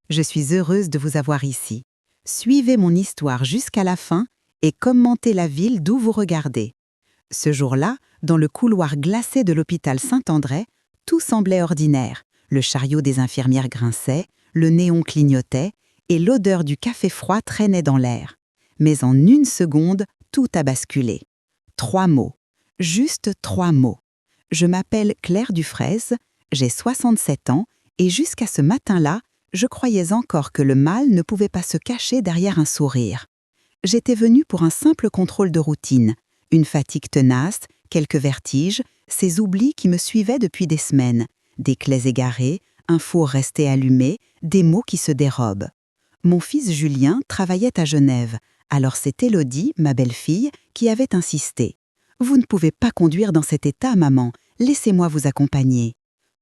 Je suis heureuse de vous avoir ici. Suivez mon histoire jusqu'à la fin et commentez la ville d'où vous regardez. Ce jour-là, dans le couloir glacé de l'hôpital Saint-André, tout semblait ordinaire. Le chariot des infirmières grinçait, le néon clignotait et l'odeur du café froid traînait dans l'air. Mais en une seconde, tout a basculé. 3 mots. Juste 3 mots. Je m'appelle Claire Dufraisse, j'ai 67 ans et jusqu'à ce matin-là, je croyais encore que le mal ne pouvait pas se cacher derrière un sourire. J'étais venue pour un simple contrôle de routine, une fatigue tenace, quelques vertiges, ces oublis qui me suivaient depuis des semaines, des clés égarées, un four resté allumé, des mots qui se dérobent. Mon fils Julien travaillait à Genève, alors c'est Élodie, ma belle-fille, qui avait insisté. « Vous ne pouvez pas conduire dans cet état, maman, laissez-moi vous accompagner. »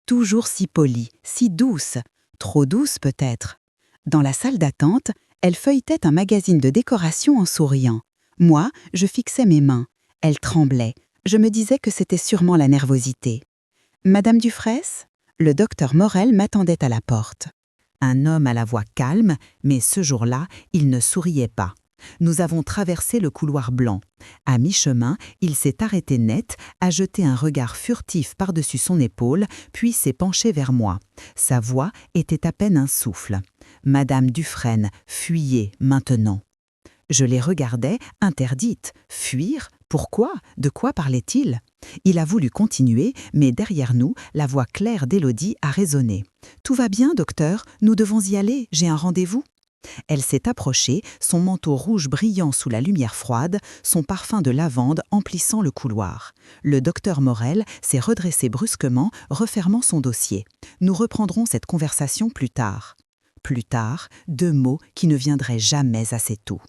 Toujours si polie, si douce, trop douce peut-être. Dans la salle d'attente, elle feuilletait un magazine de décoration en souriant. Moi, je fixais mes mains. Elle tremblait. Je me disais que c'était sûrement la nervosité. « Madame Dufraisse ?» Le docteur Morel m'attendait à la porte. Un homme à la voix calme, mais ce jour-là, il ne souriait pas. Nous avons traversé le couloir blanc. À mi-chemin, il s'est arrêté net, a jeté un regard furtif par-dessus son épaule, puis s'est penché vers moi. Sa voix était à peine un souffle. « Madame Dufresne, fuyez maintenant. » Je les regardais, interdite. Fuir? Pourquoi? De quoi parlait-il? Il a voulu continuer, mais derrière nous, la voix claire d'Élodie a résonné. « Tout va bien, docteur? Nous devons y aller, j'ai un rendez-vous. » Elle s'est approchée, son manteau rouge brillant sous la lumière froide, son parfum de lavande emplissant le couloir. Le docteur Morel s'est redressé brusquement, refermant son dossier. Nous reprendrons cette conversation plus tard. Plus tard, 2 mots qui ne viendraient jamais assez tôt.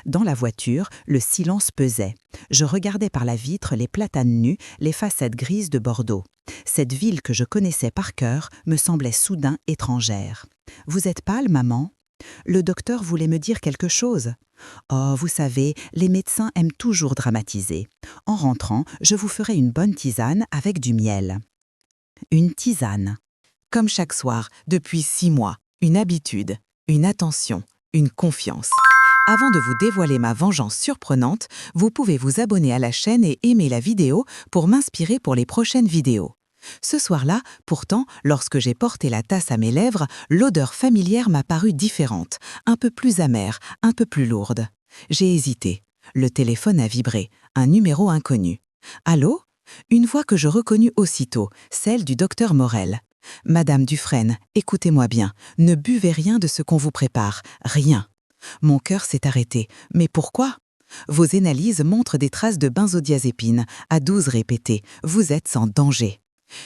Dans la voiture, le silence pesait. Je regardais par la vitre les platanes nus, les façades grises de Bordeaux. Cette ville que je connaissais par cœur me semblait soudain étrangère. « Vous êtes pâle, maman ?» Le docteur voulait me dire quelque chose. « Oh, vous savez, les médecins aiment toujours dramatiser. En rentrant, je vous ferai une bonne tisane avec du miel. » Une tisane. Comme chaque soir, depuis 6 mois, une habitude, une attention, une confiance. Avant de vous dévoiler ma vengeance surprenante, vous pouvez vous abonner à la chaîne et aimer la vidéo pour m'inspirer pour les prochaines vidéos. Ce soir-là, pourtant, lorsque j'ai porté la tasse à mes lèvres, l'odeur familière m'a paru différente, un peu plus amère, un peu plus lourde. J'ai hésité. Le téléphone a vibré, un numéro inconnu. « Allô ?» Une voix que je reconnus aussitôt, celle du docteur Morel. « Madame Dufresne, écoutez-moi bien, ne buvez rien de ce qu'on vous prépare, rien. » Mon cœur s'est arrêté. Mais pourquoi? Vos analyses montrent des traces de benzodiazépine, à 12 répétées. Vous êtes en danger.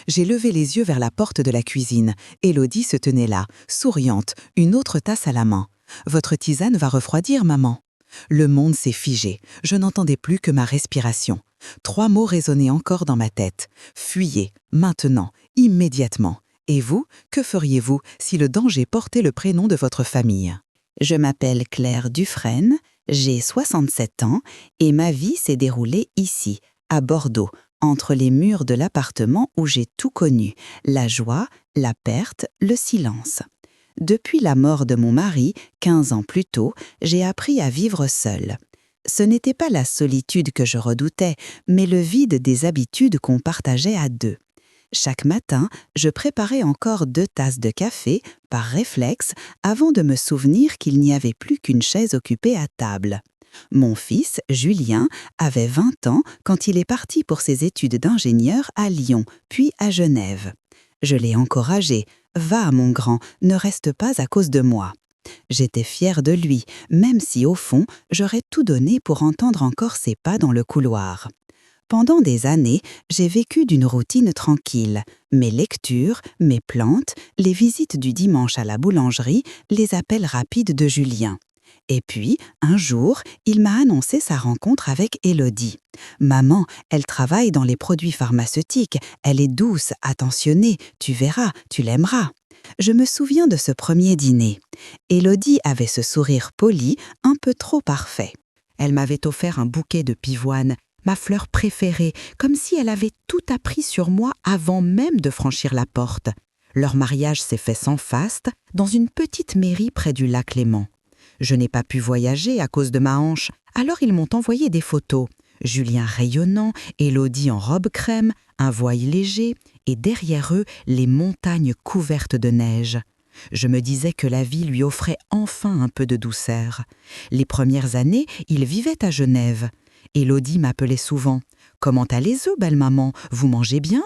J'ai levé les yeux vers la porte de la cuisine. Élodie se tenait là, souriante, une autre tasse à la main. « Votre tisane va refroidir, maman. » Le monde s'est figé. Je n'entendais plus que ma respiration. 3 mots résonnaient encore dans ma tête. « Fuyez, maintenant, immédiatement. » Et vous, que feriez-vous si le danger portait le prénom de votre famille? Je m'appelle Claire Dufresne, j'ai 67 ans et ma vie s'est déroulée ici, à Bordeaux, entre les murs de l'appartement où j'ai tout connu, la joie, la perte, le silence. Depuis la mort de mon mari, 15 ans plus tôt, j'ai appris à vivre seule. Ce n'était pas la solitude que je redoutais, mais le vide des habitudes qu'on partageait à 2. Chaque matin, je préparais encore 2 tasses de café, par réflexe, avant de me souvenir qu'il n'y avait plus qu'une chaise occupée à table. Mon fils, Julien, avait 20 ans quand il est parti pour ses études d'ingénieur à Lyon, puis à Genève. Je l'ai encouragé. « Va, mon grand, ne reste pas à cause de moi. » J'étais fière de lui, même si, au fond, j'aurais tout donné pour entendre encore ses pas dans le couloir. Pendant des années, j'ai vécu d'une routine tranquille. Mes lectures, mes plantes, les visites du dimanche à la boulangerie, les appels rapides de Julien. Et puis, un jour, il m'a annoncé sa rencontre avec Élodie. « Maman, elle travaille dans les produits pharmaceutiques, elle est douce, attentionnée, tu verras, tu l'aimeras. » Je me souviens de ce premier dîner. Élodie avait ce sourire poli, un peu trop parfait. Elle m'avait offert un bouquet de pivoine, ma fleur préférée, comme si elle avait tout appris sur moi avant même de franchir la porte. Leur mariage s'est fait sans faste, dans une petite mairie près du lac Léman. Je n'ai pas pu voyager à cause de ma hanche, alors ils m'ont envoyé des photos. Julien rayonnant, Élodie en robe crème, un voile léger, et derrière eux, les montagnes couvertes de neige. Je me disais que la vie lui offrait enfin un peu de douceur. Les premières années, il vivait à Genève. Élodie m'appelait souvent. « Comment allez-vous, belle maman? Vous mangez bien ?»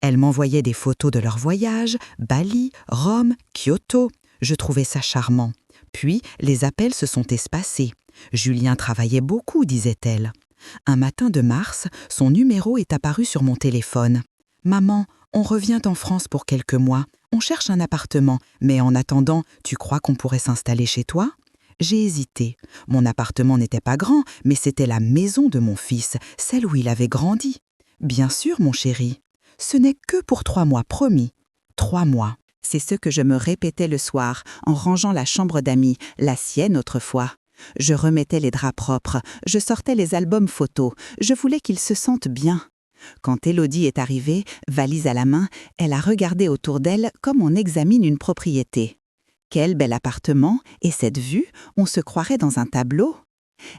Elle m'envoyait des photos de leur voyage, Bali, Rome, Kyoto. Je trouvais ça charmant. Puis, les appels se sont espacés. Julien travaillait beaucoup, disait-elle. Un matin de mars, son numéro est apparu sur mon téléphone. « Maman, on revient en France pour quelques mois. On cherche un appartement, mais en attendant, tu crois qu'on pourrait s'installer chez toi ?» J'ai hésité. Mon appartement n'était pas grand, mais c'était la maison de mon fils, celle où il avait grandi. « Bien sûr, mon chéri. Ce n'est que pour 3 mois, promis. 3 mois. » C'est ce que je me répétais le soir, en rangeant la chambre d'amis, la sienne autrefois. Je remettais les draps propres, je sortais les albums photos, je voulais qu'ils se sentent bien. Quand Élodie est arrivée, valise à la main, elle a regardé autour d'elle comme on examine une propriété. Quel bel appartement, et cette vue, on se croirait dans un tableau.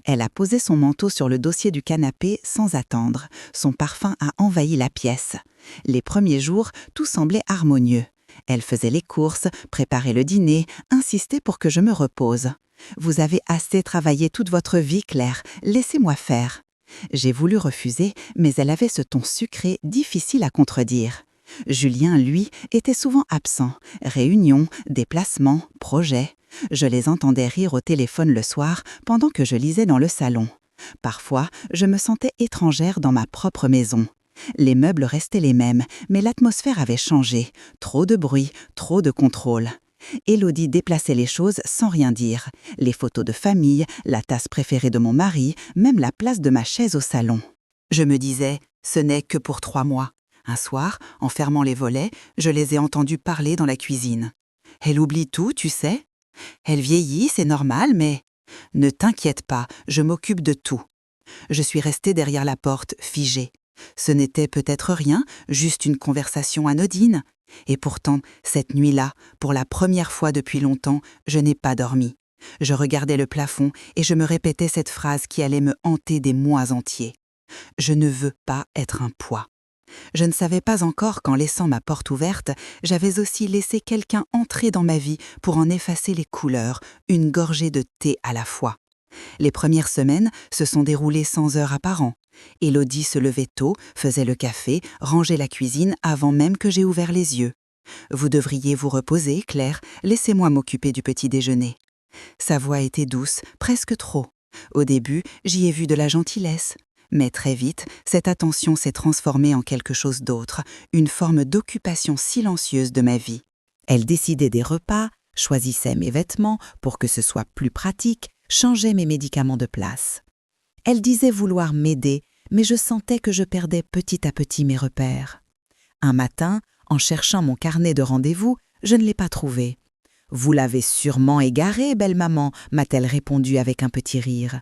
Elle a posé son manteau sur le dossier du canapé sans attendre. Son parfum a envahi la pièce. Les premiers jours, tout semblait harmonieux. Elle faisait les courses, préparait le dîner, insistait pour que je me repose. « Vous avez assez travaillé toute votre vie, Claire, laissez-moi faire. » J'ai voulu refuser, mais elle avait ce ton sucré difficile à contredire. Julien, lui, était souvent absent. Réunions, déplacements, projets. Je les entendais rire au téléphone le soir pendant que je lisais dans le salon. Parfois, je me sentais étrangère dans ma propre maison. Les meubles restaient les mêmes, mais l'atmosphère avait changé. Trop de bruit, trop de contrôle. Élodie déplaçait les choses sans rien dire. Les photos de famille, la tasse préférée de mon mari, même la place de ma chaise au salon. Je me disais, ce n'est que pour 3 mois. Un soir, en fermant les volets, je les ai entendus parler dans la cuisine. « Elle oublie tout, tu sais. Elle vieillit, c'est normal, mais... » « Ne t'inquiète pas, je m'occupe de tout. » Je suis restée derrière la porte, figée. Ce n'était peut-être rien, juste une conversation anodine. Et pourtant, cette nuit-là, pour la première fois depuis longtemps, je n'ai pas dormi. Je regardais le plafond et je me répétais cette phrase qui allait me hanter des mois entiers. « Je ne veux pas être un poids. » Je ne savais pas encore qu'en laissant ma porte ouverte, j'avais aussi laissé quelqu'un entrer dans ma vie pour en effacer les couleurs, une gorgée de thé à la fois. Les premières semaines se sont déroulées sans heure apparent. Élodie se levait tôt, faisait le café, rangeait la cuisine avant même que j'aie ouvert les yeux. « Vous devriez vous reposer, Claire, laissez-moi m'occuper du petit déjeuner. » Sa voix était douce, presque trop. Au début, j'y ai vu de la gentillesse. Mais très vite, cette attention s'est transformée en quelque chose d'autre, une forme d'occupation silencieuse de ma vie. Elle décidait des repas, choisissait mes vêtements pour que ce soit plus pratique, changeait mes médicaments de place. Elle disait vouloir m'aider, mais je sentais que je perdais petit à petit mes repères. Un matin, en cherchant mon carnet de rendez-vous, je ne l'ai pas trouvé. « Vous l'avez sûrement égaré, belle maman » m'a-t-elle répondu avec un petit rire.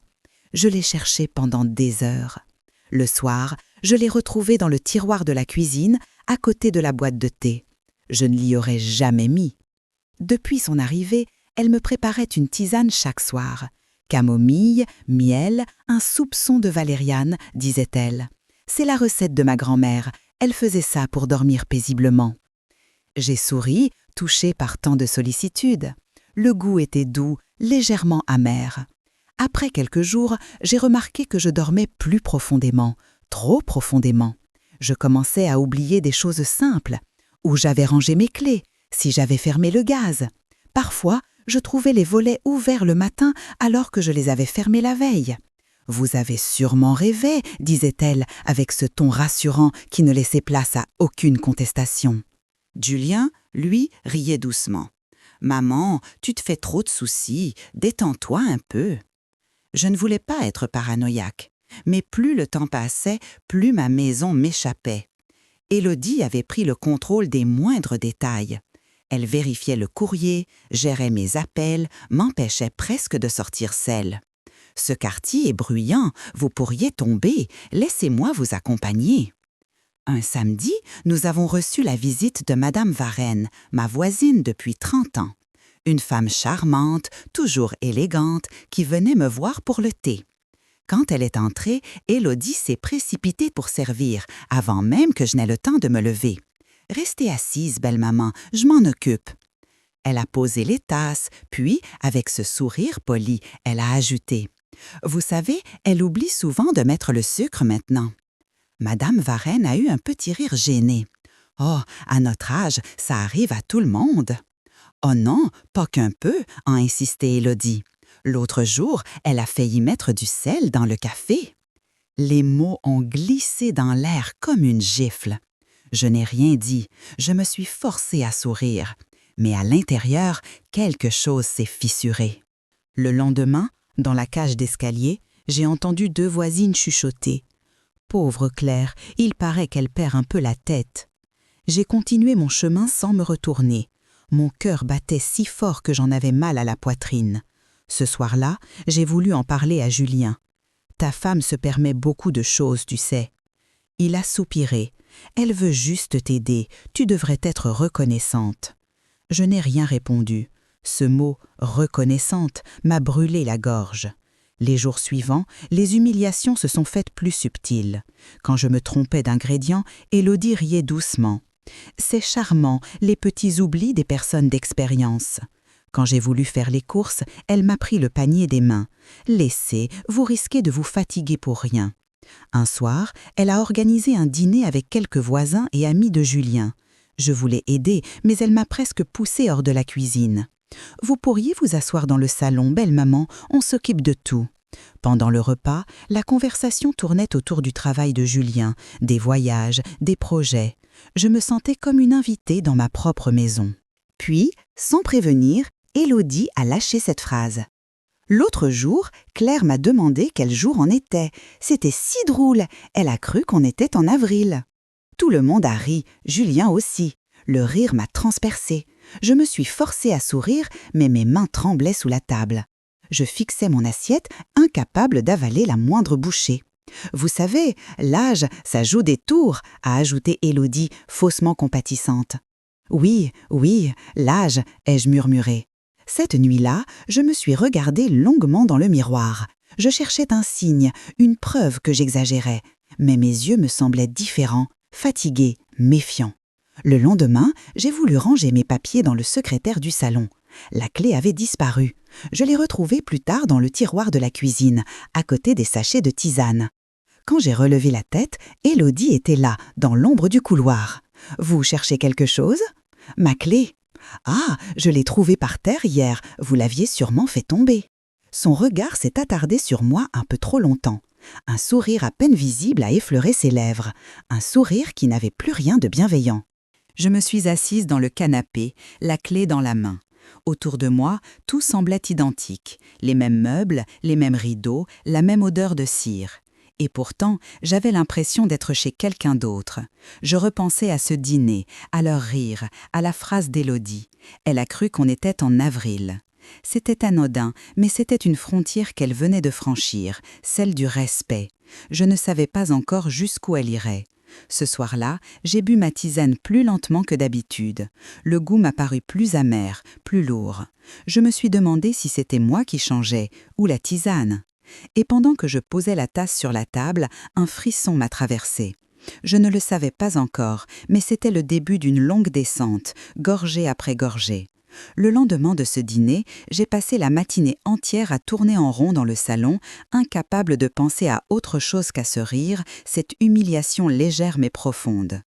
Je l'ai cherché pendant des heures. Le soir, je l'ai retrouvé dans le tiroir de la cuisine, à côté de la boîte de thé. Je ne l'y aurais jamais mis. Depuis son arrivée, elle me préparait une tisane chaque soir. Camomille, miel, un soupçon de valériane, disait-elle. C'est la recette de ma grand-mère. Elle faisait ça pour dormir paisiblement. J'ai souri, touchée par tant de sollicitude. Le goût était doux, légèrement amer. Après quelques jours, j'ai remarqué que je dormais plus profondément, trop profondément. Je commençais à oublier des choses simples. Où j'avais rangé mes clés, si j'avais fermé le gaz. Parfois, je trouvais les volets ouverts le matin alors que je les avais fermés la veille. « Vous avez sûrement rêvé », disait-elle avec ce ton rassurant qui ne laissait place à aucune contestation. Julien, lui, riait doucement. « Maman, tu te fais trop de soucis, détends-toi un peu. » Je ne voulais pas être paranoïaque, mais plus le temps passait, plus ma maison m'échappait. Élodie avait pris le contrôle des moindres détails. Elle vérifiait le courrier, gérait mes appels, m'empêchait presque de sortir seule. « Ce quartier est bruyant, vous pourriez tomber, laissez-moi vous accompagner. » Un samedi, nous avons reçu la visite de Madame Varenne, ma voisine depuis 30 ans. Une femme charmante, toujours élégante, qui venait me voir pour le thé. Quand elle est entrée, Élodie s'est précipitée pour servir, avant même que je n'aie le temps de me lever. « Restez assise, belle maman, je m'en occupe. » Elle a posé les tasses, puis, avec ce sourire poli, elle a ajouté « Vous savez, elle oublie souvent de mettre le sucre maintenant. » Madame Varenne a eu un petit rire gêné. « Oh, à notre âge, ça arrive à tout le monde. »« Oh non, pas qu'un peu, » a insisté Élodie. L'autre jour, elle a failli mettre du sel dans le café. Les mots ont glissé dans l'air comme une gifle. Je n'ai rien dit, je me suis forcée à sourire. Mais à l'intérieur, quelque chose s'est fissuré. Le lendemain, dans la cage d'escalier, j'ai entendu 2 voisines chuchoter. Pauvre Claire, il paraît qu'elle perd un peu la tête. J'ai continué mon chemin sans me retourner. Mon cœur battait si fort que j'en avais mal à la poitrine. Ce soir-là, j'ai voulu en parler à Julien. « Ta femme se permet beaucoup de choses, tu sais. » Il a soupiré. « Elle veut juste t'aider, tu devrais être reconnaissante. » Je n'ai rien répondu. Ce mot « reconnaissante » m'a brûlé la gorge. Les jours suivants, les humiliations se sont faites plus subtiles. Quand je me trompais d'ingrédients, Élodie riait doucement. C'est charmant, les petits oublis des personnes d'expérience. Quand j'ai voulu faire les courses, elle m'a pris le panier des mains. « Laissez, vous risquez de vous fatiguer pour rien. » Un soir, elle a organisé un dîner avec quelques voisins et amis de Julien. Je voulais aider, mais elle m'a presque poussée hors de la cuisine. « Vous pourriez vous asseoir dans le salon, belle maman, on s'occupe de tout. » Pendant le repas, la conversation tournait autour du travail de Julien, des voyages, des projets. Je me sentais comme une invitée dans ma propre maison. Puis, sans prévenir, Élodie a lâché cette phrase. L'autre jour, Claire m'a demandé quel jour on était. C'était si drôle, elle a cru qu'on était en avril. Tout le monde a ri, Julien aussi. Le rire m'a transpercée. Je me suis forcée à sourire, mais mes mains tremblaient sous la table. Je fixais mon assiette, incapable d'avaler la moindre bouchée. « Vous savez, l'âge, ça joue des tours », a ajouté Élodie, faussement compatissante. « Oui, oui, l'âge », ai-je murmuré. Cette nuit-là, je me suis regardée longuement dans le miroir. Je cherchais un signe, une preuve que j'exagérais. Mais mes yeux me semblaient différents, fatigués, méfiants. Le lendemain, j'ai voulu ranger mes papiers dans le secrétaire du salon. La clé avait disparu. Je l'ai retrouvée plus tard dans le tiroir de la cuisine, à côté des sachets de tisane. Quand j'ai relevé la tête, Élodie était là, dans l'ombre du couloir. « Vous cherchez quelque chose ?»« Ma clé. »« Ah, je l'ai trouvée par terre hier, vous l'aviez sûrement fait tomber. » Son regard s'est attardé sur moi un peu trop longtemps. Un sourire à peine visible a effleuré ses lèvres, un sourire qui n'avait plus rien de bienveillant. Je me suis assise dans le canapé, la clé dans la main. Autour de moi, tout semblait identique. Les mêmes meubles, les mêmes rideaux, la même odeur de cire. Et pourtant, j'avais l'impression d'être chez quelqu'un d'autre. Je repensais à ce dîner, à leur rire, à la phrase d'Élodie. Elle a cru qu'on était en avril. C'était anodin, mais c'était une frontière qu'elle venait de franchir, celle du respect. Je ne savais pas encore jusqu'où elle irait. Ce soir-là, j'ai bu ma tisane plus lentement que d'habitude. Le goût m'a paru plus amer, plus lourd. Je me suis demandé si c'était moi qui changeais, ou la tisane. Et pendant que je posais la tasse sur la table, un frisson m'a traversé. Je ne le savais pas encore, mais c'était le début d'une longue descente, gorgée après gorgée. Le lendemain de ce dîner, j'ai passé la matinée entière à tourner en rond dans le salon, incapable de penser à autre chose qu'à ce rire, cette humiliation légère mais profonde.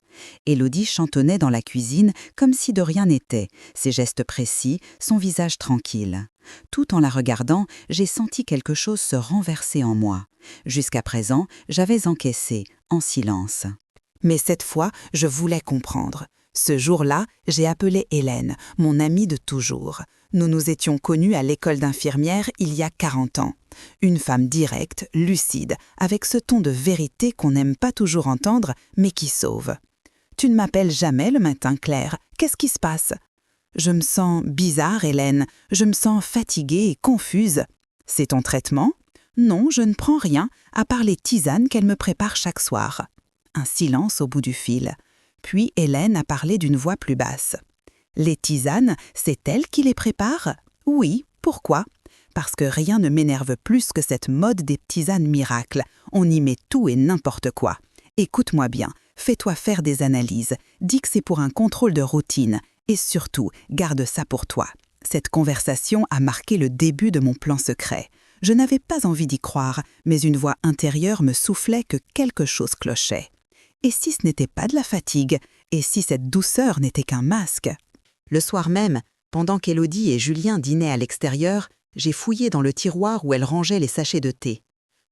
Élodie chantonnait dans la cuisine comme si de rien n'était, ses gestes précis, son visage tranquille. Tout en la regardant, j'ai senti quelque chose se renverser en moi. Jusqu'à présent, j'avais encaissé, en silence. Mais cette fois, je voulais comprendre. Ce jour-là, j'ai appelé Hélène, mon amie de toujours. Nous nous étions connus à l'école d'infirmière il y a 40 ans. Une femme directe, lucide, avec ce ton de vérité qu'on n'aime pas toujours entendre, mais qui sauve. « Tu ne m'appelles jamais le matin, Claire. Qu'est-ce qui se passe ?»« Je me sens bizarre, Hélène. Je me sens fatiguée et confuse. »« C'est ton traitement ?»« Non, je ne prends rien, à part les tisanes qu'elle me prépare chaque soir. » un silence au bout du fil. Puis Hélène a parlé d'une voix plus basse. « Les tisanes, c'est elle qui les prépare ? Oui, pourquoi ? Parce que rien ne m'énerve plus que cette mode des tisanes miracles. On y met tout et n'importe quoi. Écoute-moi bien, fais-toi faire des analyses, dis que c'est pour un contrôle de routine, et surtout, garde ça pour toi. » Cette conversation a marqué le début de mon plan secret. Je n'avais pas envie d'y croire, mais une voix intérieure me soufflait que quelque chose clochait. Et si ce n'était pas de la fatigue ? Et si cette douceur n'était qu'un masque ? Le soir même, pendant qu'Élodie et Julien dînaient à l'extérieur, j'ai fouillé dans le tiroir où elle rangeait les sachets de thé.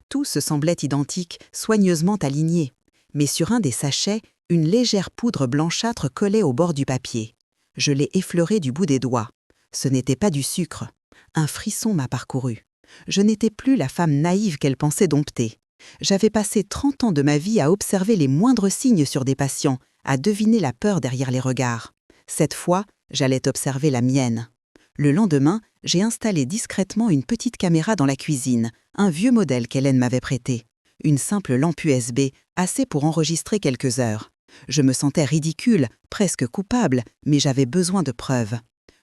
Tout se semblait identique, soigneusement aligné. Mais sur un des sachets, une légère poudre blanchâtre collait au bord du papier. Je l'ai effleurée du bout des doigts. Ce n'était pas du sucre. Un frisson m'a parcouru. Je n'étais plus la femme naïve qu'elle pensait dompter. J'avais passé 30 ans de ma vie à observer les moindres signes sur des patients, à deviner la peur derrière les regards. Cette fois, j'allais observer la mienne. Le lendemain, j'ai installé discrètement une petite caméra dans la cuisine, un vieux modèle qu'Hélène m'avait prêté. Une simple lampe USB, assez pour enregistrer quelques heures. Je me sentais ridicule, presque coupable, mais j'avais besoin de preuves.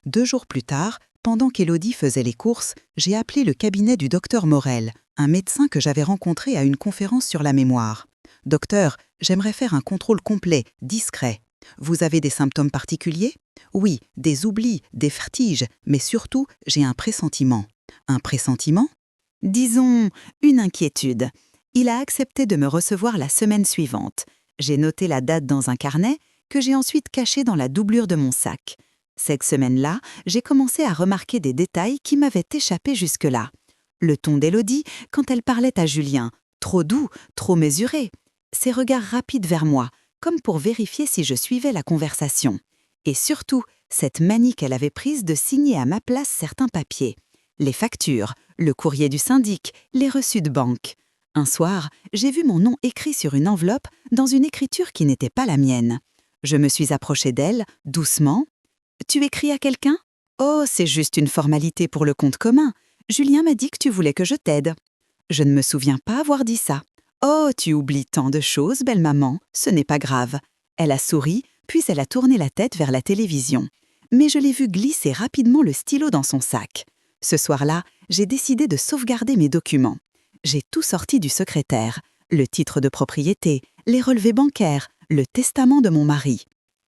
2 jours plus tard, pendant qu'Élodie faisait les courses, j'ai appelé le cabinet du docteur Morel, un médecin que j'avais rencontré à une conférence sur la mémoire. « Docteur, j'aimerais faire un contrôle complet, discret. Vous avez des symptômes particuliers ? Oui, des oublis, des vertiges, mais surtout, j'ai un pressentiment. » Un pressentiment ? Disons, une inquiétude. Il a accepté de me recevoir la semaine suivante. J'ai noté la date dans un carnet que j'ai ensuite caché dans la doublure de mon sac. Cette semaine-là, j'ai commencé à remarquer des détails qui m'avaient échappé jusque-là. Le ton d'Élodie quand elle parlait à Julien, trop doux, trop mesuré. Ses regards rapides vers moi, comme pour vérifier si je suivais la conversation. Et surtout, cette manie qu'elle avait prise de signer à ma place certains papiers. Les factures, le courrier du syndic, les reçus de banque. Un soir, j'ai vu mon nom écrit sur une enveloppe dans une écriture qui n'était pas la mienne. Je me suis approchée d'elle, doucement. « Tu écris à quelqu'un ? Oh, c'est juste une formalité pour le compte commun. Julien m'a dit que tu voulais que je t'aide. » Je ne me souviens pas avoir dit ça. « Oh, tu oublies tant de choses, belle maman, ce n'est pas grave. » Elle a souri, puis elle a tourné la tête vers la télévision. Mais je l'ai vue glisser rapidement le stylo dans son sac. Ce soir-là, j'ai décidé de sauvegarder mes documents. J'ai tout sorti du secrétaire, le titre de propriété, les relevés bancaires, le testament de mon mari.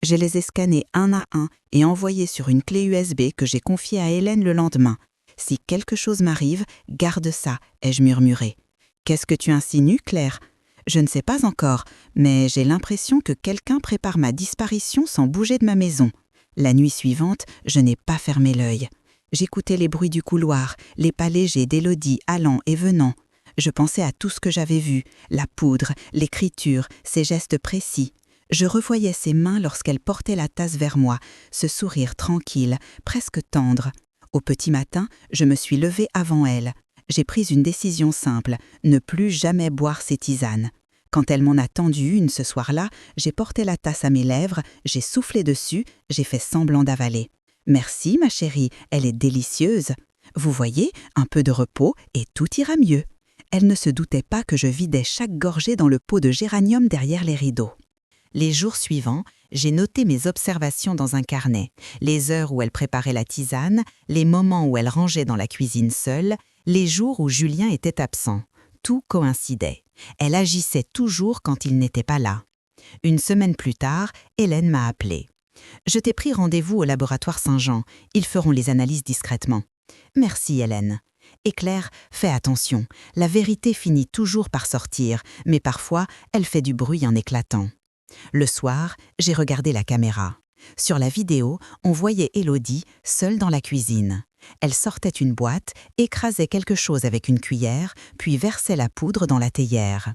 Je les ai scannés un à un et envoyés sur une clé USB que j'ai confiée à Hélène le lendemain. « Si quelque chose m'arrive, garde ça », ai-je murmuré. « Qu'est-ce que tu insinues, Claire ? » Je ne sais pas encore, mais j'ai l'impression que quelqu'un prépare ma disparition sans bouger de ma maison. La nuit suivante, je n'ai pas fermé l'œil. J'écoutais les bruits du couloir, les pas légers d'Élodie allant et venant. Je pensais à tout ce que j'avais vu, la poudre, l'écriture, ses gestes précis. Je revoyais ses mains lorsqu'elle portait la tasse vers moi, ce sourire tranquille, presque tendre. Au petit matin, je me suis levée avant elle. J'ai pris une décision simple, ne plus jamais boire ses tisanes. Quand elle m'en a tendu une ce soir-là, j'ai porté la tasse à mes lèvres, j'ai soufflé dessus, j'ai fait semblant d'avaler. « Merci, ma chérie, elle est délicieuse. Vous voyez, un peu de repos et tout ira mieux. » Elle ne se doutait pas que je vidais chaque gorgée dans le pot de géranium derrière les rideaux. Les jours suivants, j'ai noté mes observations dans un carnet, les heures où elle préparait la tisane, les moments où elle rangeait dans la cuisine seule, les jours où Julien était absent. Tout coïncidait. Elle agissait toujours quand il n'était pas là. Une semaine plus tard, Hélène m'a appelée. « Je t'ai pris rendez-vous au laboratoire Saint-Jean. Ils feront les analyses discrètement. »« Merci, Hélène. » Et Claire, fais attention. La vérité finit toujours par sortir, mais parfois, elle fait du bruit en éclatant. Le soir, j'ai regardé la caméra. Sur la vidéo, on voyait Élodie, seule dans la cuisine. Elle sortait une boîte, écrasait quelque chose avec une cuillère, puis versait la poudre dans la théière.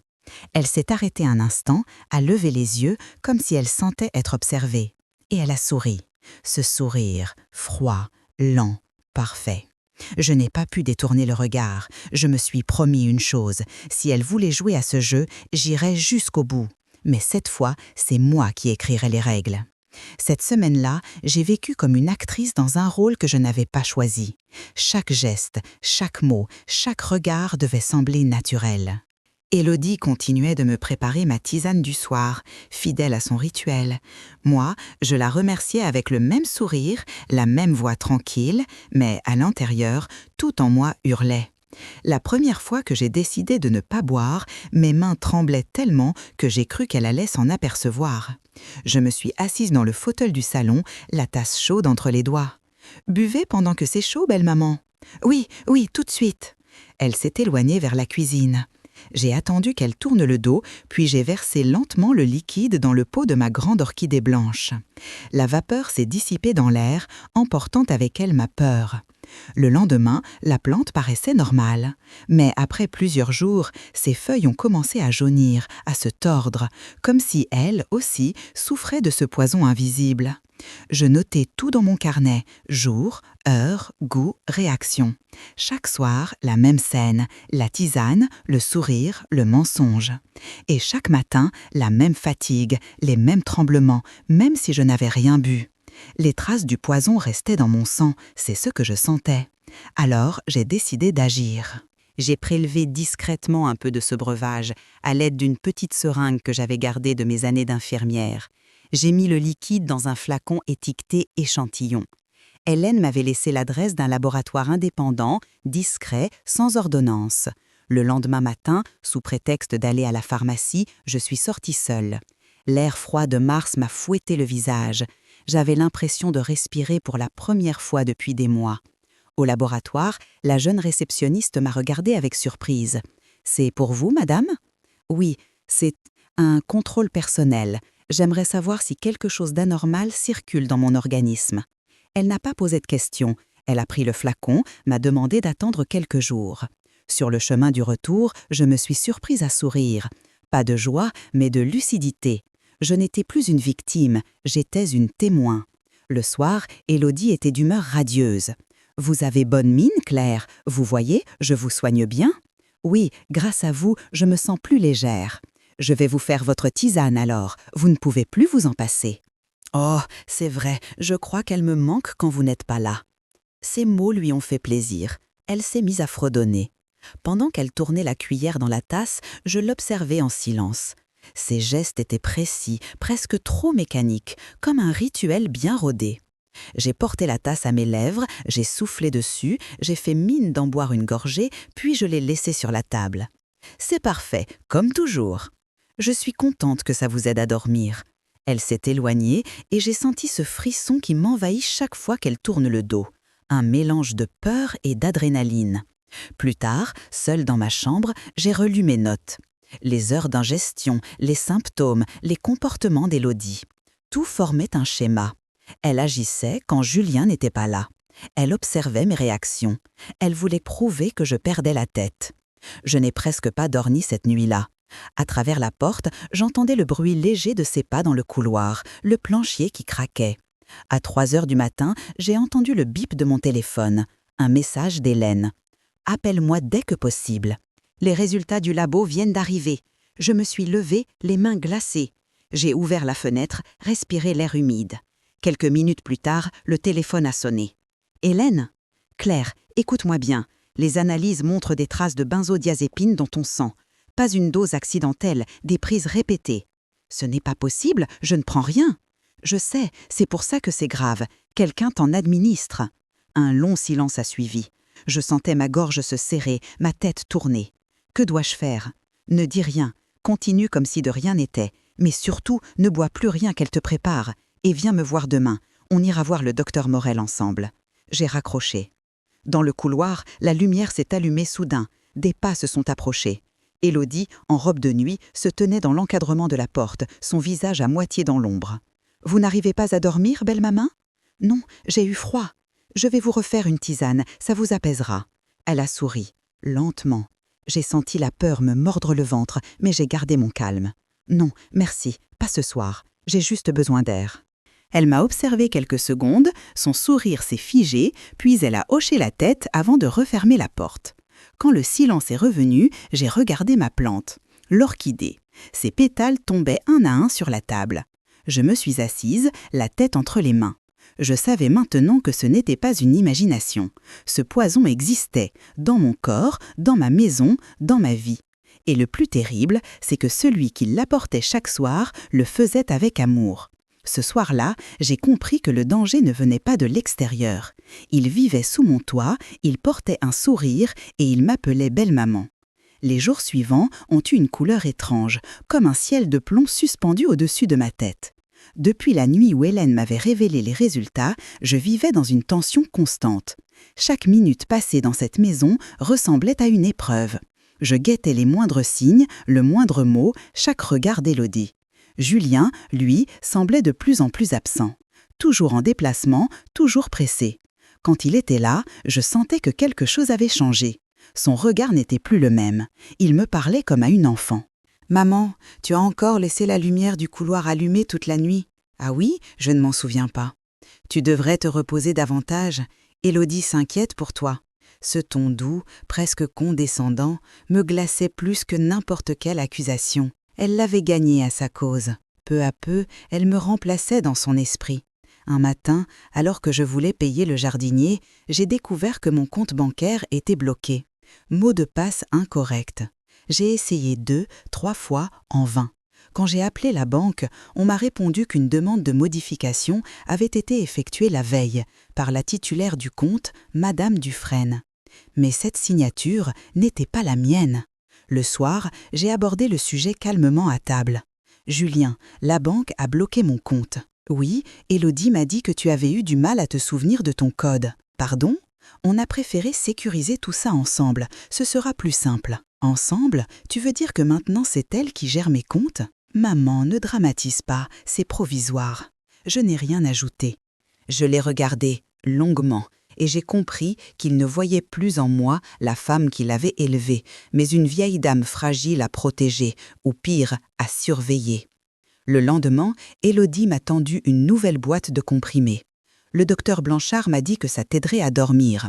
Elle s'est arrêtée un instant, a levé les yeux, comme si elle sentait être observée. Et elle a souri. Ce sourire, froid, lent, parfait. Je n'ai pas pu détourner le regard. Je me suis promis une chose. Si elle voulait jouer à ce jeu, j'irais jusqu'au bout. Mais cette fois, c'est moi qui écrirai les règles. Cette semaine-là, j'ai vécu comme une actrice dans un rôle que je n'avais pas choisi. Chaque geste, chaque mot, chaque regard devait sembler naturel. Élodie continuait de me préparer ma tisane du soir, fidèle à son rituel. Moi, je la remerciais avec le même sourire, la même voix tranquille, mais à l'intérieur, tout en moi hurlait. La première fois que j'ai décidé de ne pas boire, mes mains tremblaient tellement que j'ai cru qu'elle allait s'en apercevoir. Je me suis assise dans le fauteuil du salon, la tasse chaude entre les doigts. « Buvez pendant que c'est chaud, belle maman. »« Oui, oui, tout de suite. » Elle s'est éloignée vers la cuisine. J'ai attendu qu'elle tourne le dos, puis j'ai versé lentement le liquide dans le pot de ma grande orchidée blanche. La vapeur s'est dissipée dans l'air, emportant avec elle ma peur. Le lendemain, la plante paraissait normale. Mais après plusieurs jours, ses feuilles ont commencé à jaunir, à se tordre, comme si elle aussi souffrait de ce poison invisible. Je notais tout dans mon carnet, jour, heure, goût, réaction. Chaque soir, la même scène, la tisane, le sourire, le mensonge. Et chaque matin, la même fatigue, les mêmes tremblements, même si je n'avais rien bu. Les traces du poison restaient dans mon sang, c'est ce que je sentais. Alors, j'ai décidé d'agir. J'ai prélevé discrètement un peu de ce breuvage, à l'aide d'une petite seringue que j'avais gardée de mes années d'infirmière. J'ai mis le liquide dans un flacon étiqueté « échantillon ». Hélène m'avait laissé l'adresse d'un laboratoire indépendant, discret, sans ordonnance. Le lendemain matin, sous prétexte d'aller à la pharmacie, je suis sortie seule. L'air froid de mars m'a fouetté le visage. J'avais l'impression de respirer pour la première fois depuis des mois. Au laboratoire, la jeune réceptionniste m'a regardée avec surprise. « C'est pour vous, madame ?»« Oui, c'est un contrôle personnel. J'aimerais savoir si quelque chose d'anormal circule dans mon organisme. » Elle n'a pas posé de questions. Elle a pris le flacon, m'a demandé d'attendre quelques jours. Sur le chemin du retour, je me suis surprise à sourire. Pas de joie, mais de lucidité. Je n'étais plus une victime, j'étais une témoin. Le soir, Élodie était d'humeur radieuse. « Vous avez bonne mine, Claire. Vous voyez, je vous soigne bien. »« Oui, grâce à vous, je me sens plus légère. »« Je vais vous faire votre tisane alors, vous ne pouvez plus vous en passer. »« Oh, c'est vrai, je crois qu'elle me manque quand vous n'êtes pas là. » Ces mots lui ont fait plaisir. Elle s'est mise à fredonner. Pendant qu'elle tournait la cuillère dans la tasse, je l'observais en silence. Ses gestes étaient précis, presque trop mécaniques, comme un rituel bien rodé. J'ai porté la tasse à mes lèvres, j'ai soufflé dessus, j'ai fait mine d'en boire une gorgée, puis je l'ai laissée sur la table. C'est parfait, comme toujours. Je suis contente que ça vous aide à dormir. Elle s'est éloignée et j'ai senti ce frisson qui m'envahit chaque fois qu'elle tourne le dos. Un mélange de peur et d'adrénaline. Plus tard, seule dans ma chambre, j'ai relu mes notes. Les heures d'ingestion, les symptômes, les comportements d'Élodie. Tout formait un schéma. Elle agissait quand Julien n'était pas là. Elle observait mes réactions. Elle voulait prouver que je perdais la tête. Je n'ai presque pas dormi cette nuit-là. À travers la porte, j'entendais le bruit léger de ses pas dans le couloir, le plancher qui craquait. À 3 heures du matin, j'ai entendu le bip de mon téléphone. Un message d'Hélène. « Appelle-moi dès que possible. » Les résultats du labo viennent d'arriver. Je me suis levée, les mains glacées. J'ai ouvert la fenêtre, respiré l'air humide. Quelques minutes plus tard, le téléphone a sonné. « Hélène ?»« Claire, écoute-moi bien. Les analyses montrent des traces de benzodiazépine dans ton sang. Pas une dose accidentelle, des prises répétées. »« Ce n'est pas possible, je ne prends rien. »« Je sais, c'est pour ça que c'est grave. Quelqu'un t'en administre. » Un long silence a suivi. Je sentais ma gorge se serrer, ma tête tourner. Que dois-je faire ? Ne dis rien. Continue comme si de rien n'était. Mais surtout, ne bois plus rien qu'elle te prépare. Et viens me voir demain. On ira voir le docteur Morel ensemble. J'ai raccroché. Dans le couloir, la lumière s'est allumée soudain. Des pas se sont approchés. Élodie, en robe de nuit, se tenait dans l'encadrement de la porte, son visage à moitié dans l'ombre. « Vous n'arrivez pas à dormir, belle maman ?»« Non, j'ai eu froid. Je vais vous refaire une tisane, ça vous apaisera. » Elle a souri, lentement. J'ai senti la peur me mordre le ventre, mais j'ai gardé mon calme. « Non, merci, pas ce soir. J'ai juste besoin d'air. » Elle m'a observé quelques secondes, son sourire s'est figé, puis elle a hoché la tête avant de refermer la porte. Quand le silence est revenu, j'ai regardé ma plante, l'orchidée. Ses pétales tombaient un à un sur la table. Je me suis assise, la tête entre les mains. Je savais maintenant que ce n'était pas une imagination. Ce poison existait, dans mon corps, dans ma maison, dans ma vie. Et le plus terrible, c'est que celui qui l'apportait chaque soir le faisait avec amour. Ce soir-là, j'ai compris que le danger ne venait pas de l'extérieur. Il vivait sous mon toit, il portait un sourire et il m'appelait belle-maman. Les jours suivants ont eu une couleur étrange, comme un ciel de plomb suspendu au-dessus de ma tête. Depuis la nuit où Hélène m'avait révélé les résultats, je vivais dans une tension constante. Chaque minute passée dans cette maison ressemblait à une épreuve. Je guettais les moindres signes, le moindre mot, chaque regard d'Élodie. Julien, lui, semblait de plus en plus absent. Toujours en déplacement, toujours pressé. Quand il était là, je sentais que quelque chose avait changé. Son regard n'était plus le même. Il me parlait comme à une enfant. « Maman, tu as encore laissé la lumière du couloir allumée toute la nuit. »« Ah oui, je ne m'en souviens pas. »« Tu devrais te reposer davantage. Élodie s'inquiète pour toi. » Ce ton doux, presque condescendant, me glaçait plus que n'importe quelle accusation. Elle l'avait gagné à sa cause. Peu à peu, elle me remplaçait dans son esprit. Un matin, alors que je voulais payer le jardinier, j'ai découvert que mon compte bancaire était bloqué. Mot de passe incorrect. J'ai essayé 2, 3 fois en vain. Quand j'ai appelé la banque, on m'a répondu qu'une demande de modification avait été effectuée la veille par la titulaire du compte, Madame Dufresne. Mais cette signature n'était pas la mienne. Le soir, j'ai abordé le sujet calmement à table. « Julien, la banque a bloqué mon compte. »« Oui, Élodie m'a dit que tu avais eu du mal à te souvenir de ton code. »« Pardon ? On a préféré sécuriser tout ça ensemble. Ce sera plus simple. »« Ensemble ? Tu veux dire que maintenant c'est elle qui gère mes comptes ? » ?»« Maman, ne dramatise pas, c'est provisoire. » Je n'ai rien ajouté. Je l'ai regardé longuement et j'ai compris qu'il ne voyait plus en moi la femme qu'il avait élevée, mais une vieille dame fragile à protéger, ou pire, à surveiller. Le lendemain, Élodie m'a tendu une nouvelle boîte de comprimés. Le docteur Blanchard m'a dit que ça t'aiderait à dormir.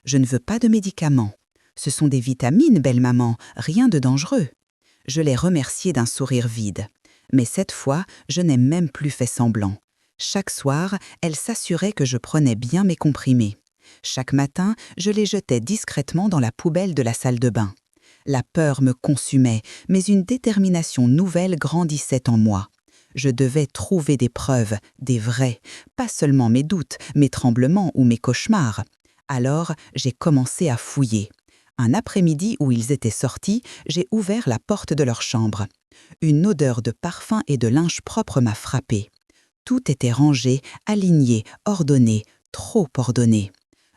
Je ne veux pas de médicaments. Ce sont des vitamines, belle maman, rien de dangereux. Je l'ai remerciée d'un sourire vide. Mais cette fois, je n'ai même plus fait semblant. Chaque soir, elle s'assurait que je prenais bien mes comprimés. Chaque matin, je les jetais discrètement dans la poubelle de la salle de bain. La peur me consumait, mais une détermination nouvelle grandissait en moi. Je devais trouver des preuves, des vraies, pas seulement mes doutes, mes tremblements ou mes cauchemars. Alors, j'ai commencé à fouiller. Un après-midi où ils étaient sortis, j'ai ouvert la porte de leur chambre. Une odeur de parfum et de linge propre m'a frappée. Tout était rangé, aligné, ordonné, trop ordonné.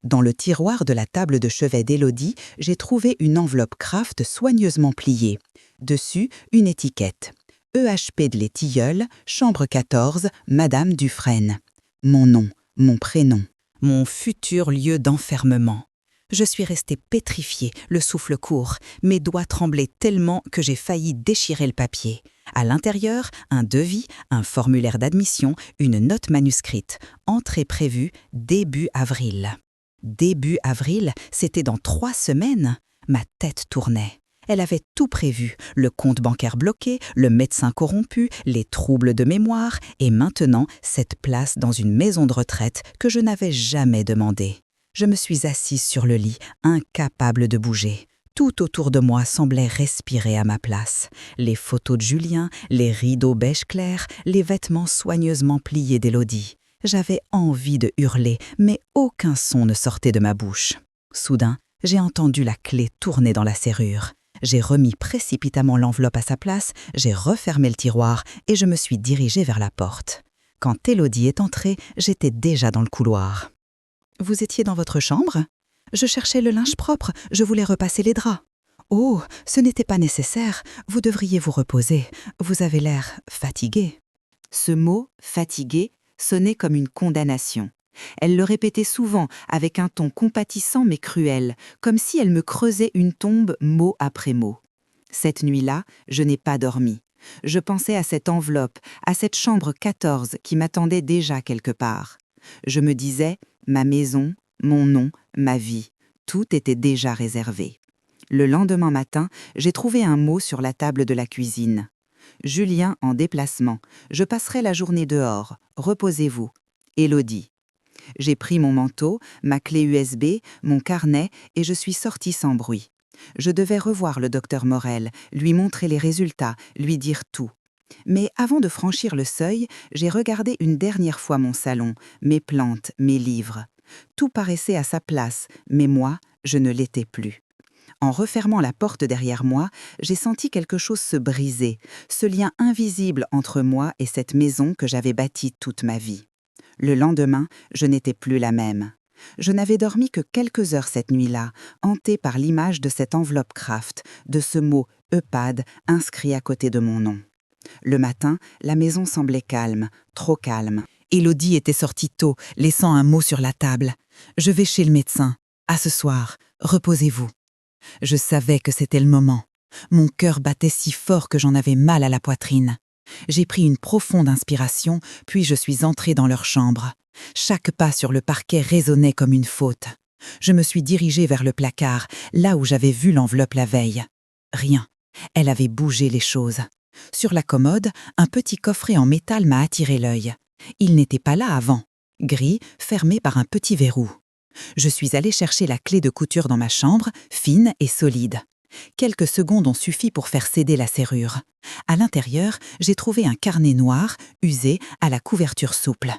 Dans le tiroir de la table de chevet d'Élodie, j'ai trouvé une enveloppe Kraft soigneusement pliée. Dessus, une étiquette. EHP de Les Tilleuls, chambre 14, Madame Dufresne. Mon nom, mon prénom, mon futur lieu d'enfermement. Je suis restée pétrifiée, le souffle court. Mes doigts tremblaient tellement que j'ai failli déchirer le papier. À l'intérieur, un devis, un formulaire d'admission, une note manuscrite. Entrée prévue début avril. Début avril, c'était dans 3 semaines. Ma tête tournait. Elle avait tout prévu, le compte bancaire bloqué, le médecin corrompu, les troubles de mémoire et maintenant cette place dans une maison de retraite que je n'avais jamais demandée. Je me suis assise sur le lit, incapable de bouger. Tout autour de moi semblait respirer à ma place. Les photos de Julien, les rideaux beige clair, les vêtements soigneusement pliés d'Élodie. J'avais envie de hurler, mais aucun son ne sortait de ma bouche. Soudain, j'ai entendu la clé tourner dans la serrure. J'ai remis précipitamment l'enveloppe à sa place, j'ai refermé le tiroir et je me suis dirigée vers la porte. Quand Élodie est entrée, j'étais déjà dans le couloir. « Vous étiez dans votre chambre ? Je cherchais le linge propre, je voulais repasser les draps. »« Oh, ce n'était pas nécessaire, vous devriez vous reposer, vous avez l'air fatigué. » Ce mot « fatigué » sonnait comme une condamnation. Elle le répétait souvent avec un ton compatissant mais cruel, comme si elle me creusait une tombe mot après mot. Cette nuit-là, je n'ai pas dormi. Je pensais à cette enveloppe, à cette chambre 14 qui m'attendait déjà quelque part. Je me disais, ma maison, mon nom, ma vie, tout était déjà réservé. Le lendemain matin, j'ai trouvé un mot sur la table de la cuisine. « Julien en déplacement. Je passerai la journée dehors. Reposez-vous. Élodie. » J'ai pris mon manteau, ma clé USB, mon carnet et je suis sortie sans bruit. Je devais revoir le docteur Morel, lui montrer les résultats, lui dire tout. Mais avant de franchir le seuil, j'ai regardé une dernière fois mon salon, mes plantes, mes livres. Tout paraissait à sa place, mais moi, je ne l'étais plus. En refermant la porte derrière moi, j'ai senti quelque chose se briser, ce lien invisible entre moi et cette maison que j'avais bâtie toute ma vie. Le lendemain, je n'étais plus la même. Je n'avais dormi que quelques heures cette nuit-là, hantée par l'image de cette enveloppe Kraft, de ce mot « EHPAD » inscrit à côté de mon nom. Le matin, la maison semblait calme, trop calme. Élodie était sortie tôt, laissant un mot sur la table. « Je vais chez le médecin. À ce soir. Reposez-vous. » Je savais que c'était le moment. Mon cœur battait si fort que j'en avais mal à la poitrine. J'ai pris une profonde inspiration, puis je suis entrée dans leur chambre. Chaque pas sur le parquet résonnait comme une faute. Je me suis dirigée vers le placard, là où j'avais vu l'enveloppe la veille. Rien. Elle avait bougé les choses. Sur la commode, un petit coffret en métal m'a attiré l'œil. Il n'était pas là avant. Gris, fermé par un petit verrou. Je suis allée chercher la clé de couture dans ma chambre, fine et solide. Quelques secondes ont suffi pour faire céder la serrure. À l'intérieur, j'ai trouvé un carnet noir, usé, à la couverture souple.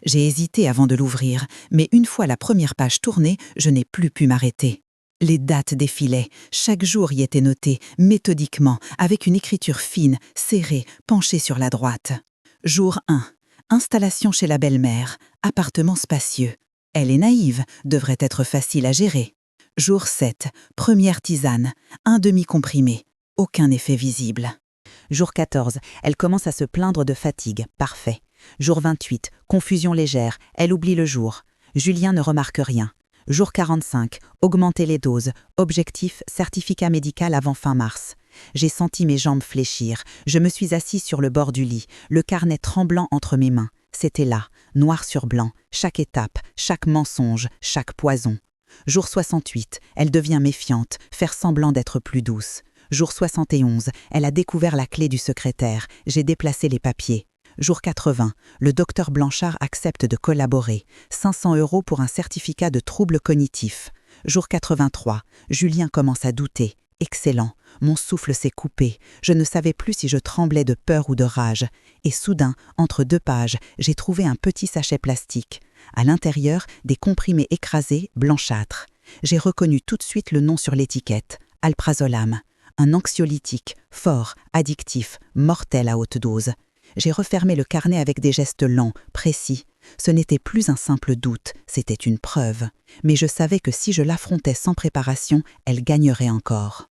J'ai hésité avant de l'ouvrir, mais une fois la première page tournée, je n'ai plus pu m'arrêter. Les dates défilaient, chaque jour y était noté, méthodiquement, avec une écriture fine, serrée, penchée sur la droite. Jour 1. Installation chez la belle-mère, appartement spacieux. Elle est naïve, devrait être facile à gérer. Jour 7. Première tisane, un demi-comprimé, aucun effet visible. Jour 14. Elle commence à se plaindre de fatigue, parfait. Jour 28. Confusion légère, elle oublie le jour. Julien ne remarque rien. Jour 45. Augmenter les doses, objectif certificat médical avant fin mars. J'ai senti mes jambes fléchir. Je me suis assise sur le bord du lit, le carnet tremblant entre mes mains. C'était là, noir sur blanc, chaque étape, chaque mensonge, chaque poison. Jour 68, elle devient méfiante, faire semblant d'être plus douce. Jour 71, elle a découvert la clé du secrétaire, j'ai déplacé les papiers. Jour 80, le docteur Blanchard accepte de collaborer. 500 € pour un certificat de troubles cognitifs. Jour 83, Julien commence à douter. Excellent, mon souffle s'est coupé. Je ne savais plus si je tremblais de peur ou de rage. Et soudain, entre 2 pages, j'ai trouvé un petit sachet plastique. À l'intérieur, des comprimés écrasés, blanchâtres. J'ai reconnu tout de suite le nom sur l'étiquette. Alprazolam. Un anxiolytique, fort, addictif, mortel à haute dose. J'ai refermé le carnet avec des gestes lents, précis. Ce n'était plus un simple doute, c'était une preuve. Mais je savais que si je l'affrontais sans préparation, elle gagnerait encore.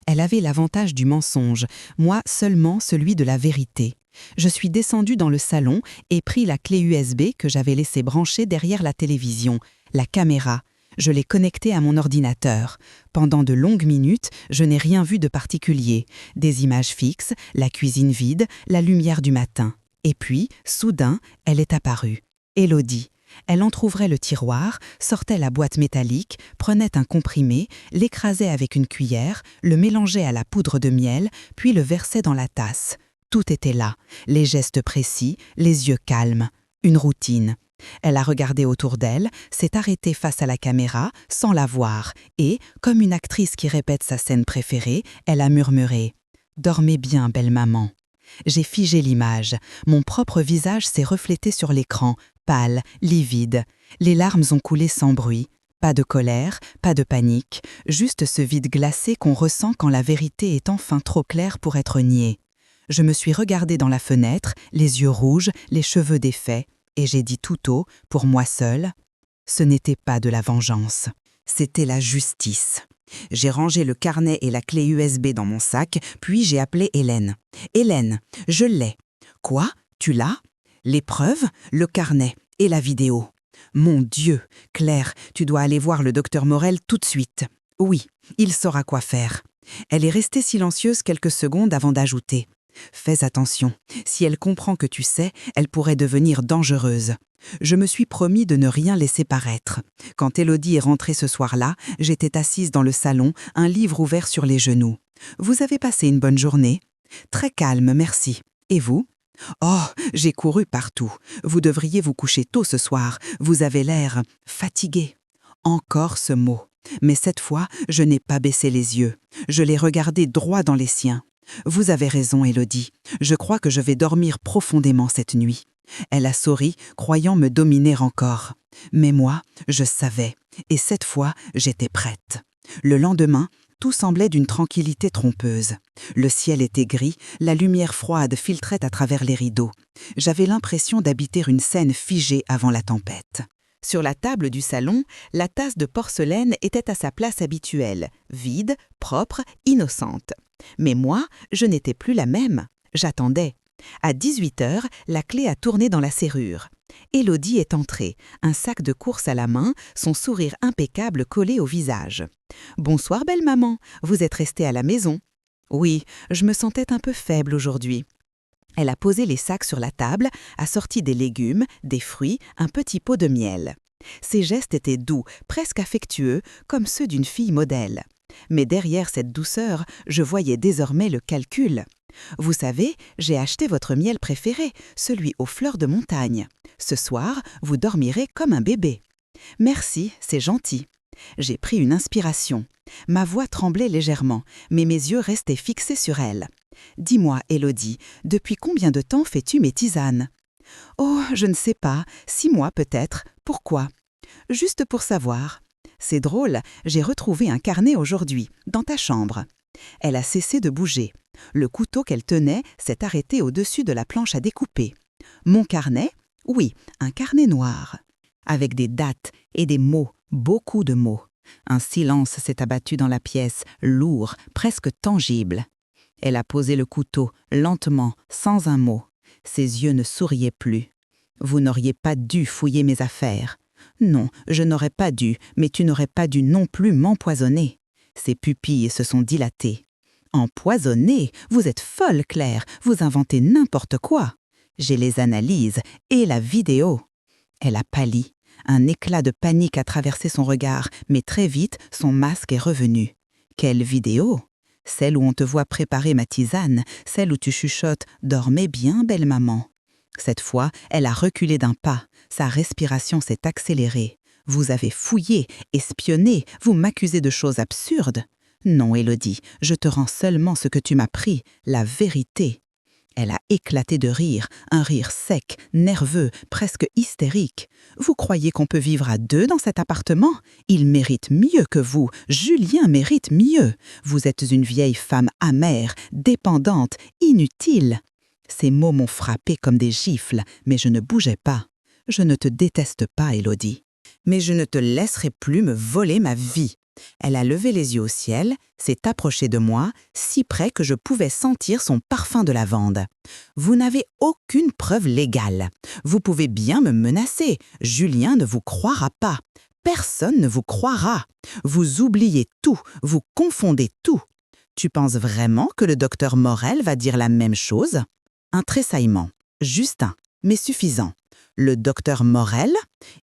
Elle avait l'avantage du mensonge, moi seulement celui de la vérité. Je suis descendue dans le salon et pris la clé USB que j'avais laissée brancher derrière la télévision, la caméra. Je l'ai connectée à mon ordinateur. Pendant de longues minutes, je n'ai rien vu de particulier. Des images fixes, la cuisine vide, la lumière du matin. Et puis, soudain, elle est apparue. Élodie. Elle entrouvrait le tiroir, sortait la boîte métallique, prenait un comprimé, l'écrasait avec une cuillère, le mélangeait à la poudre de miel, puis le versait dans la tasse. Tout était là, les gestes précis, les yeux calmes. Une routine. Elle a regardé autour d'elle, s'est arrêtée face à la caméra, sans la voir, et, comme une actrice qui répète sa scène préférée, elle a murmuré « Dormez bien, belle maman ». J'ai figé l'image. Mon propre visage s'est reflété sur l'écran, pâle, livide. Les larmes ont coulé sans bruit. Pas de colère, pas de panique, juste ce vide glacé qu'on ressent quand la vérité est enfin trop claire pour être niée. Je me suis regardée dans la fenêtre, les yeux rouges, les cheveux défaits, et j'ai dit tout haut, pour moi seule, ce n'était pas de la vengeance, c'était la justice. J'ai rangé le carnet et la clé USB dans mon sac, puis j'ai appelé Hélène. « Hélène, je l'ai. »« Quoi? Tu l'as? » ?»« Les preuves, le carnet et la vidéo. »« Mon Dieu, Claire, tu dois aller voir le docteur Morel tout de suite. »« Oui, il saura quoi faire. » Elle est restée silencieuse quelques secondes avant d'ajouter. « Fais attention, si elle comprend que tu sais, elle pourrait devenir dangereuse. » Je me suis promis de ne rien laisser paraître. Quand Élodie est rentrée ce soir-là, j'étais assise dans le salon, un livre ouvert sur les genoux. « Vous avez passé une bonne journée ?»« Très calme, merci. Et vous ?»« Oh, j'ai couru partout. Vous devriez vous coucher tôt ce soir. Vous avez l'air fatigué. » Encore ce mot. Mais cette fois, je n'ai pas baissé les yeux. Je l'ai regardé droit dans les siens. Vous avez raison, Élodie. Je crois que je vais dormir profondément cette nuit. Elle a souri, croyant me dominer encore. Mais moi, je savais, et cette fois, j'étais prête. Le lendemain, tout semblait d'une tranquillité trompeuse. Le ciel était gris, la lumière froide filtrait à travers les rideaux. J'avais l'impression d'habiter une scène figée avant la tempête. Sur la table du salon, la tasse de porcelaine était à sa place habituelle, vide, propre, innocente. Mais moi, je n'étais plus la même. J'attendais. À 18h, la clé a tourné dans la serrure. Élodie est entrée, un sac de course à la main, son sourire impeccable collé au visage. « Bonsoir, belle maman, vous êtes restée à la maison ?»« Oui, je me sentais un peu faible aujourd'hui. » Elle a posé les sacs sur la table, a sorti des légumes, des fruits, un petit pot de miel. Ses gestes étaient doux, presque affectueux, comme ceux d'une fille modèle. Mais derrière cette douceur, je voyais désormais le calcul. « Vous savez, j'ai acheté votre miel préféré, celui aux fleurs de montagne. Ce soir, vous dormirez comme un bébé. »« Merci, c'est gentil. » J'ai pris une inspiration. Ma voix tremblait légèrement, mais mes yeux restaient fixés sur elle. « Dis-moi, Élodie, depuis combien de temps fais-tu mes tisanes ?»« Oh, je ne sais pas, 6 mois peut-être. Pourquoi ?»« Juste pour savoir. »« C'est drôle, j'ai retrouvé un carnet aujourd'hui, dans ta chambre. » Elle a cessé de bouger. Le couteau qu'elle tenait s'est arrêté au-dessus de la planche à découper. Mon carnet ? Oui, un carnet noir. Avec des dates et des mots, beaucoup de mots. Un silence s'est abattu dans la pièce, lourd, presque tangible. Elle a posé le couteau, lentement, sans un mot. Ses yeux ne souriaient plus. « Vous n'auriez pas dû fouiller mes affaires. »« Non, je n'aurais pas dû, mais tu n'aurais pas dû non plus m'empoisonner. » Ses pupilles se sont dilatées. « Empoisonner ? Vous êtes folle, Claire, vous inventez n'importe quoi. » J'ai les analyses et la vidéo. Elle a pâli. Un éclat de panique a traversé son regard, mais très vite, son masque est revenu. « Quelle vidéo ? Celle où on te voit préparer ma tisane, celle où tu chuchotes « Dormez bien, belle maman ». Cette fois, elle a reculé d'un pas. Sa respiration s'est accélérée. Vous avez fouillé, espionné, vous m'accusez de choses absurdes. Non, Élodie, je te rends seulement ce que tu m'as pris, la vérité. Elle a éclaté de rire, un rire sec, nerveux, presque hystérique. Vous croyez qu'on peut vivre à 2 dans cet appartement ? Il mérite mieux que vous, Julien mérite mieux. Vous êtes une vieille femme amère, dépendante, inutile. Ces mots m'ont frappé comme des gifles, mais je ne bougeais pas. Je ne te déteste pas, Élodie. Mais je ne te laisserai plus me voler ma vie. Elle a levé les yeux au ciel, s'est approchée de moi, si près que je pouvais sentir son parfum de lavande. Vous n'avez aucune preuve légale. Vous pouvez bien me menacer. Julien ne vous croira pas. Personne ne vous croira. Vous oubliez tout, vous confondez tout. Tu penses vraiment que le docteur Morel va dire la même chose ? Un tressaillement. Juste un, mais suffisant. Le docteur Morel,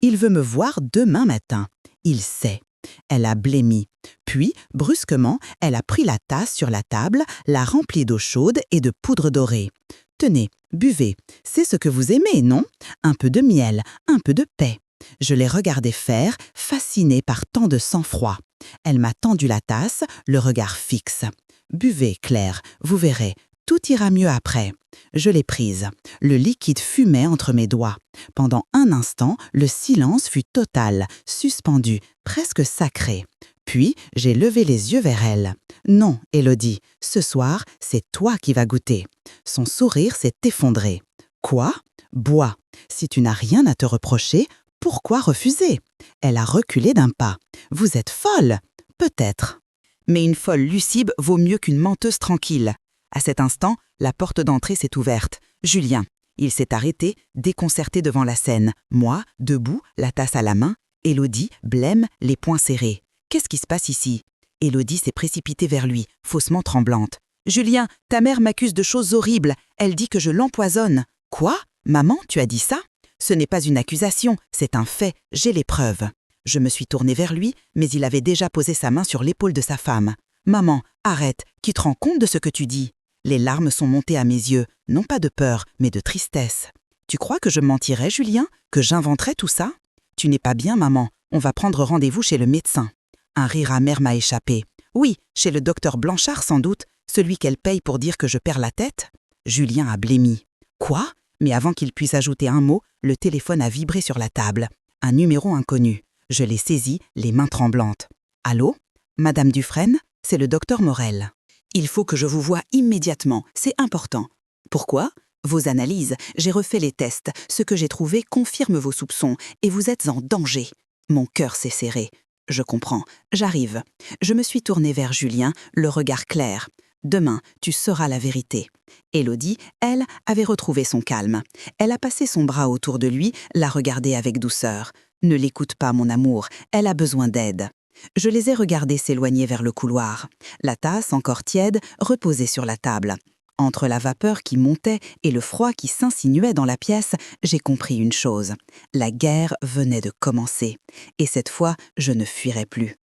il veut me voir demain matin. Il sait. Elle a blêmi. Puis, brusquement, elle a pris la tasse sur la table, l'a remplie d'eau chaude et de poudre dorée. « Tenez, buvez. C'est ce que vous aimez, non ? Un peu de miel, un peu de paix. » Je l'ai regardée faire, fascinée par tant de sang-froid. Elle m'a tendu la tasse, le regard fixe. « Buvez, Claire, vous verrez. Tout ira mieux après. » Je l'ai prise. Le liquide fumait entre mes doigts. Pendant un instant, le silence fut total, suspendu, presque sacré. Puis, j'ai levé les yeux vers elle. « Non, Élodie, ce soir, c'est toi qui vas goûter. » Son sourire s'est effondré. « Quoi ? Bois. Si tu n'as rien à te reprocher, pourquoi refuser ?» Elle a reculé d'un pas. « Vous êtes folle. Peut-être. Mais une folle lucide vaut mieux qu'une menteuse tranquille. » À cet instant, la porte d'entrée s'est ouverte. Julien. Il s'est arrêté, déconcerté devant la scène. Moi, debout, la tasse à la main. Élodie, blême, les poings serrés. Qu'est-ce qui se passe ici ? Élodie s'est précipitée vers lui, faussement tremblante. « Julien, ta mère m'accuse de choses horribles. Elle dit que je l'empoisonne. »« Quoi ? Maman, tu as dit ça ? Ce n'est pas une accusation, c'est un fait. J'ai les preuves. » Je me suis tournée vers lui, mais il avait déjà posé sa main sur l'épaule de sa femme. « Maman, arrête, tu te rends compte de ce que tu dis ? » Les larmes sont montées à mes yeux, non pas de peur, mais de tristesse. « Tu crois que je mentirais, Julien ? Que j'inventerais tout ça ? » « Tu n'es pas bien, maman. On va prendre rendez-vous chez le médecin. » Un rire amer m'a échappé. Oui, chez le docteur Blanchard sans doute, celui qu'elle paye pour dire que je perds la tête. Julien a blêmi. Quoi? Mais avant qu'il puisse ajouter un mot, le téléphone a vibré sur la table. Un numéro inconnu. Je l'ai saisi, les mains tremblantes. Allô? Madame Dufresne? C'est le docteur Morel. Il faut que je vous voie immédiatement, c'est important. Pourquoi? Vos analyses, j'ai refait les tests. Ce que j'ai trouvé confirme vos soupçons et vous êtes en danger. Mon cœur s'est serré. Je comprends, j'arrive. Je me suis tournée vers Julien, le regard clair. Demain, tu sauras la vérité. Élodie, elle, avait retrouvé son calme. Elle a passé son bras autour de lui, l'a regardé avec douceur. Ne l'écoute pas, mon amour, elle a besoin d'aide. Je les ai regardés s'éloigner vers le couloir. La tasse, encore tiède, reposait sur la table. Entre la vapeur qui montait et le froid qui s'insinuait dans la pièce, j'ai compris une chose. La guerre venait de commencer. Et cette fois, je ne fuirais plus.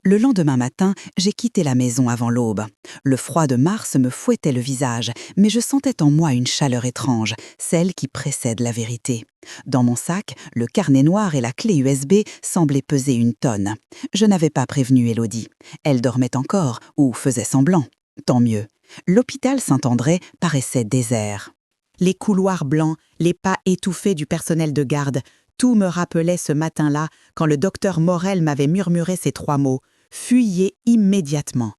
Le lendemain matin, j'ai quitté la maison avant l'aube. Le froid de mars me fouettait le visage, mais je sentais en moi une chaleur étrange, celle qui précède la vérité. Dans mon sac, le carnet noir et la clé USB semblaient peser une tonne. Je n'avais pas prévenu Élodie. Elle dormait encore, ou faisait semblant. Tant mieux. L'hôpital Saint-André paraissait désert. Les couloirs blancs, les pas étouffés du personnel de garde, tout me rappelait ce matin-là quand le docteur Morel m'avait murmuré ces 3 mots « Fuyez immédiatement ».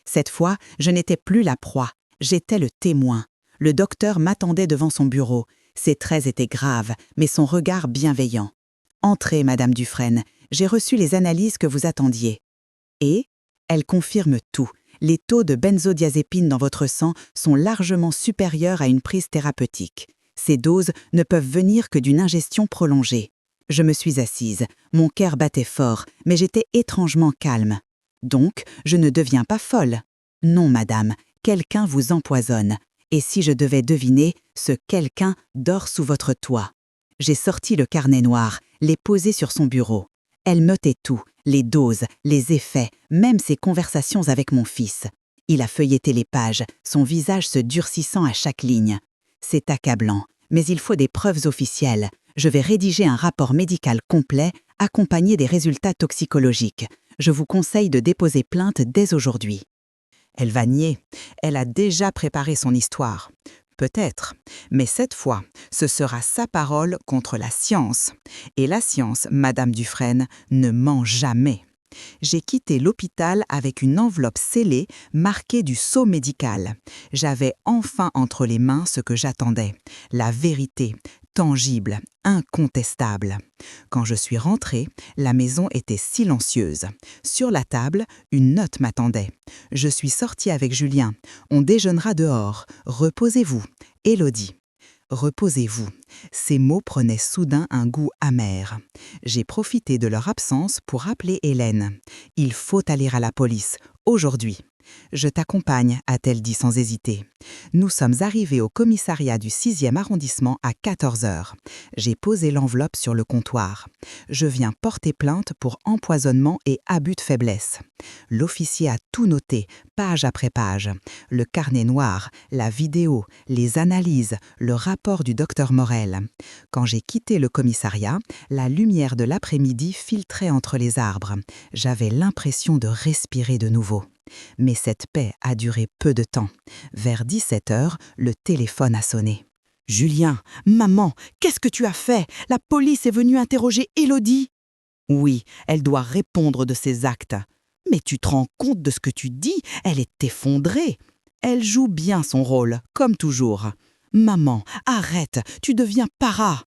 Cette fois, je n'étais plus la proie, j'étais le témoin. Le docteur m'attendait devant son bureau. Ses traits étaient graves, mais son regard bienveillant. « Entrez, Madame Dufresne, j'ai reçu les analyses que vous attendiez. » Et elle confirme tout. Les taux de benzodiazépine dans votre sang sont largement supérieurs à une prise thérapeutique. Ces doses ne peuvent venir que d'une ingestion prolongée. Je me suis assise, mon cœur battait fort, mais j'étais étrangement calme. Donc, je ne deviens pas folle. Non, madame, quelqu'un vous empoisonne. Et si je devais deviner, ce quelqu'un dort sous votre toit. J'ai sorti le carnet noir, l'ai posé sur son bureau. Elle notait tout, les doses, les effets, même ses conversations avec mon fils. Il a feuilleté les pages, son visage se durcissant à chaque ligne. C'est accablant, mais il faut des preuves officielles. Je vais rédiger un rapport médical complet, accompagné des résultats toxicologiques. Je vous conseille de déposer plainte dès aujourd'hui. Elle va nier. Elle a déjà préparé son histoire. Peut-être, mais cette fois, ce sera sa parole contre la science. Et la science, Madame Dufresne, ne ment jamais. J'ai quitté l'hôpital avec une enveloppe scellée marquée du sceau médical. J'avais enfin entre les mains ce que j'attendais, la vérité, tangible, incontestable. Quand je suis rentrée, la maison était silencieuse. Sur la table, une note m'attendait. Je suis sortie avec Julien. On déjeunera dehors. Reposez-vous. Élodie. Reposez-vous. Ces mots prenaient soudain un goût amer. J'ai profité de leur absence pour appeler Hélène. Il faut aller à la police, aujourd'hui. Je t'accompagne, a-t-elle dit sans hésiter. Nous sommes arrivés au commissariat du 6e arrondissement à 14 heures. J'ai posé l'enveloppe sur le comptoir. Je viens porter plainte pour empoisonnement et abus de faiblesse. L'officier a tout noté, page après page. Le carnet noir, la vidéo, les analyses, le rapport du docteur Morel. Quand j'ai quitté le commissariat, la lumière de l'après-midi filtrait entre les arbres. J'avais l'impression de respirer de nouveau. Mais cette paix a duré peu de temps. Vers 17 heures, le téléphone a sonné. « Julien, maman, qu'est-ce que tu as fait? La police est venue interroger Élodie. » « Oui, elle doit répondre de ses actes. »« Mais tu te rends compte de ce que tu dis? Elle est effondrée. » « Elle joue bien son rôle, comme toujours. »« Maman, arrête, tu deviens para. »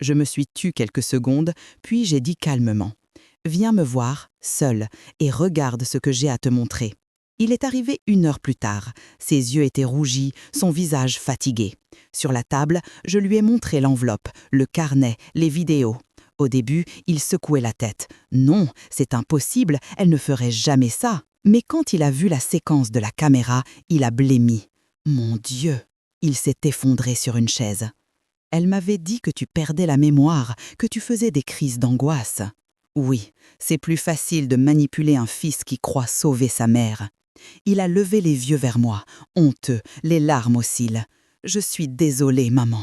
Je me suis tue quelques secondes, puis j'ai dit calmement. Viens me voir, seul, et regarde ce que j'ai à te montrer. Il est arrivé 1 heure plus tard. Ses yeux étaient rougis, son visage fatigué. Sur la table, je lui ai montré l'enveloppe, le carnet, les vidéos. Au début, il secouait la tête. Non, c'est impossible, elle ne ferait jamais ça. Mais quand il a vu la séquence de la caméra, il a blêmi. Mon Dieu! Il s'est effondré sur une chaise. Elle m'avait dit que tu perdais la mémoire, que tu faisais des crises d'angoisse. Oui, c'est plus facile de manipuler un fils qui croit sauver sa mère. Il a levé les yeux vers moi, honteux, les larmes aux cils. Je suis désolée, maman.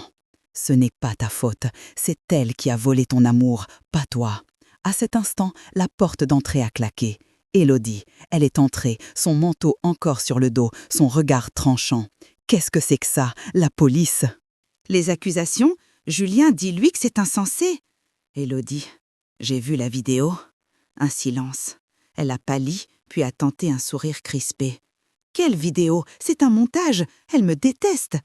Ce n'est pas ta faute, c'est elle qui a volé ton amour, pas toi. À cet instant, la porte d'entrée a claqué. Élodie, elle est entrée, son manteau encore sur le dos, son regard tranchant. Qu'est-ce que c'est que ça, la police? Les accusations? Julien, dis-lui que c'est insensé. Élodie, j'ai vu la vidéo. Un silence. Elle a pâli, puis a tenté un sourire crispé. Quelle vidéo? C'est un montage. Elle me déteste.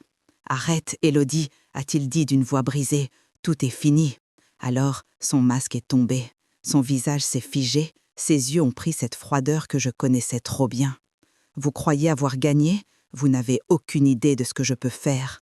Arrête, Élodie, a-t-il dit d'une voix brisée. Tout est fini. Alors, son masque est tombé. Son visage s'est figé. Ses yeux ont pris cette froideur que je connaissais trop bien. Vous croyez avoir gagné? Vous n'avez aucune idée de ce que je peux faire.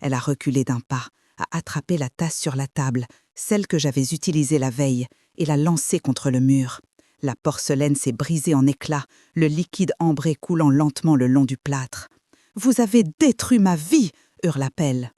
Elle a reculé d'un pas, a attrapé la tasse sur la table, celle que j'avais utilisée la veille, et l'a lancée contre le mur. La porcelaine s'est brisée en éclats, le liquide ambré coulant lentement le long du plâtre. « Vous avez détruit ma vie !» hurla-t-elle.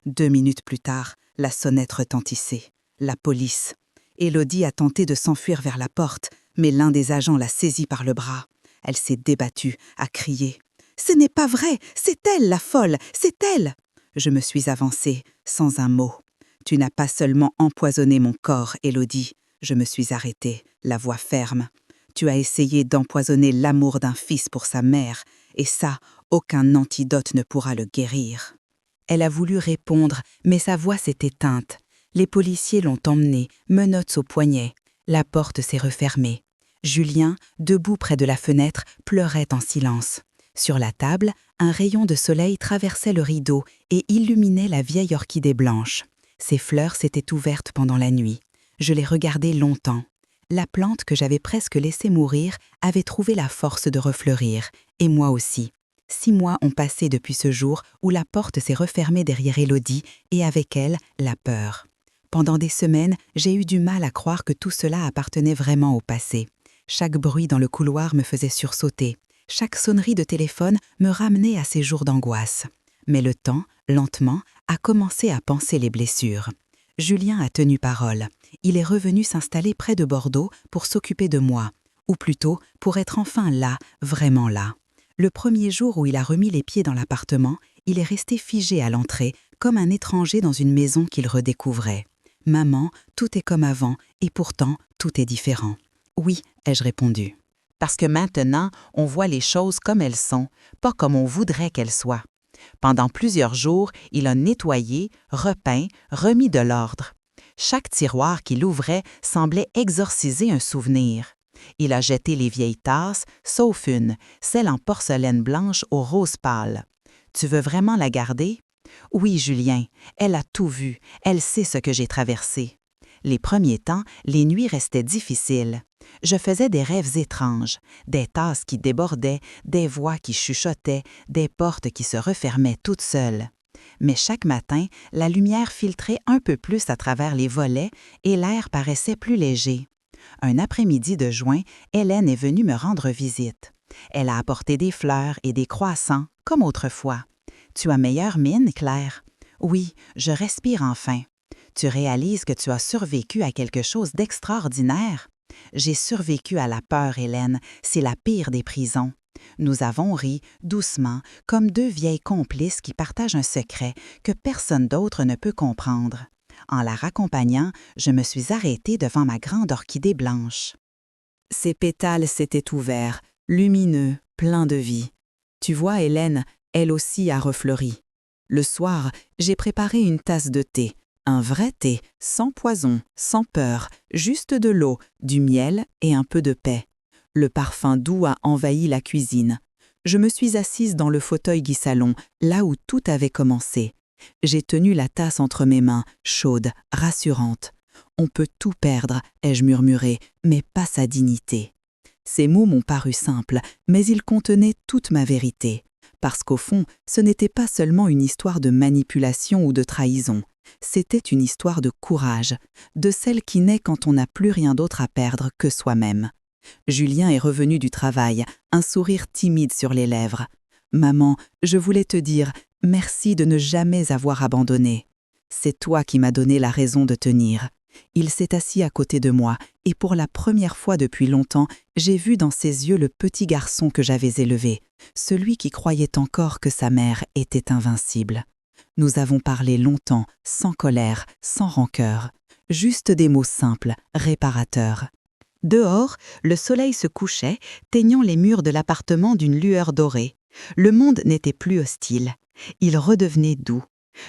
2 minutes plus tard, la sonnette retentissait. La police. Élodie a tenté de s'enfuir vers la porte, mais l'un des agents l'a saisie par le bras. Elle s'est débattue, a crié. « Ce n'est pas vrai! C'est elle, la folle! C'est elle !» Je me suis avancée, sans un mot. « Tu n'as pas seulement empoisonné mon corps, Élodie. » Je me suis arrêtée, la voix ferme. « Tu as essayé d'empoisonner l'amour d'un fils pour sa mère, et ça, aucun antidote ne pourra le guérir. » Elle a voulu répondre, mais sa voix s'est éteinte. Les policiers l'ont emmenée, menottes au poignet. La porte s'est refermée. Julien, debout près de la fenêtre, pleurait en silence. Sur la table, un rayon de soleil traversait le rideau et illuminait la vieille orchidée blanche. Ses fleurs s'étaient ouvertes pendant la nuit. Je les regardais longtemps. La plante que j'avais presque laissée mourir avait trouvé la force de refleurir, et moi aussi. 6 mois ont passé depuis ce jour où la porte s'est refermée derrière Élodie et avec elle, la peur. Pendant des semaines, j'ai eu du mal à croire que tout cela appartenait vraiment au passé. Chaque bruit dans le couloir me faisait sursauter. Chaque sonnerie de téléphone me ramenait à ces jours d'angoisse. Mais le temps, lentement, a commencé à panser les blessures. Julien a tenu parole. Il est revenu s'installer près de Bordeaux pour s'occuper de moi, ou plutôt pour être enfin là, vraiment là. Le premier jour où il a remis les pieds dans l'appartement, il est resté figé à l'entrée, comme un étranger dans une maison qu'il redécouvrait. « Maman, tout est comme avant, et pourtant, tout est différent. »« Oui, » ai-je répondu. Parce que maintenant, on voit les choses comme elles sont, pas comme on voudrait qu'elles soient. Pendant plusieurs jours, il a nettoyé, repeint, remis de l'ordre. Chaque tiroir qu'il ouvrait semblait exorciser un souvenir. Il a jeté les vieilles tasses, sauf une, celle en porcelaine blanche au rose pâle. « Tu veux vraiment la garder? » « Oui, Julien, elle a tout vu, elle sait ce que j'ai traversé. » Les premiers temps, les nuits restaient difficiles. Je faisais des rêves étranges, des tasses qui débordaient, des voix qui chuchotaient, des portes qui se refermaient toutes seules. Mais chaque matin, la lumière filtrait un peu plus à travers les volets et l'air paraissait plus léger. Un après-midi de juin, Hélène est venue me rendre visite. Elle a apporté des fleurs et des croissants, comme autrefois. « Tu as meilleure mine, Claire? »« Oui, je respire enfin. »« Tu réalises que tu as survécu à quelque chose d'extraordinaire? » »« J'ai survécu à la peur, Hélène. C'est la pire des prisons. » Nous avons ri, doucement, comme 2 vieilles complices qui partagent un secret que personne d'autre ne peut comprendre. En la raccompagnant, je me suis arrêtée devant ma grande orchidée blanche. Ses pétales s'étaient ouverts, lumineux, pleins de vie. Tu vois, Hélène, elle aussi a refleuri. Le soir, j'ai préparé une tasse de thé, un vrai thé, sans poison, sans peur, juste de l'eau, du miel et un peu de paix. Le parfum doux a envahi la cuisine. Je me suis assise dans le fauteuil du salon, là où tout avait commencé. J'ai tenu la tasse entre mes mains, chaude, rassurante. « On peut tout perdre », ai-je murmuré, mais pas sa dignité. Ces mots m'ont paru simples, mais ils contenaient toute ma vérité. Parce qu'au fond, ce n'était pas seulement une histoire de manipulation ou de trahison. C'était une histoire de courage, de celle qui naît quand on n'a plus rien d'autre à perdre que soi-même. Julien est revenu du travail, un sourire timide sur les lèvres. « Maman, je voulais te dire merci de ne jamais avoir abandonné. C'est toi qui m'as donné la raison de tenir. » Il s'est assis à côté de moi et pour la première fois depuis longtemps, j'ai vu dans ses yeux le petit garçon que j'avais élevé, celui qui croyait encore que sa mère était invincible. Nous avons parlé longtemps, sans colère, sans rancœur, juste des mots simples, réparateurs. Dehors, le soleil se couchait, teignant les murs de l'appartement d'une lueur dorée. Le monde n'était plus hostile. Il redevenait doux.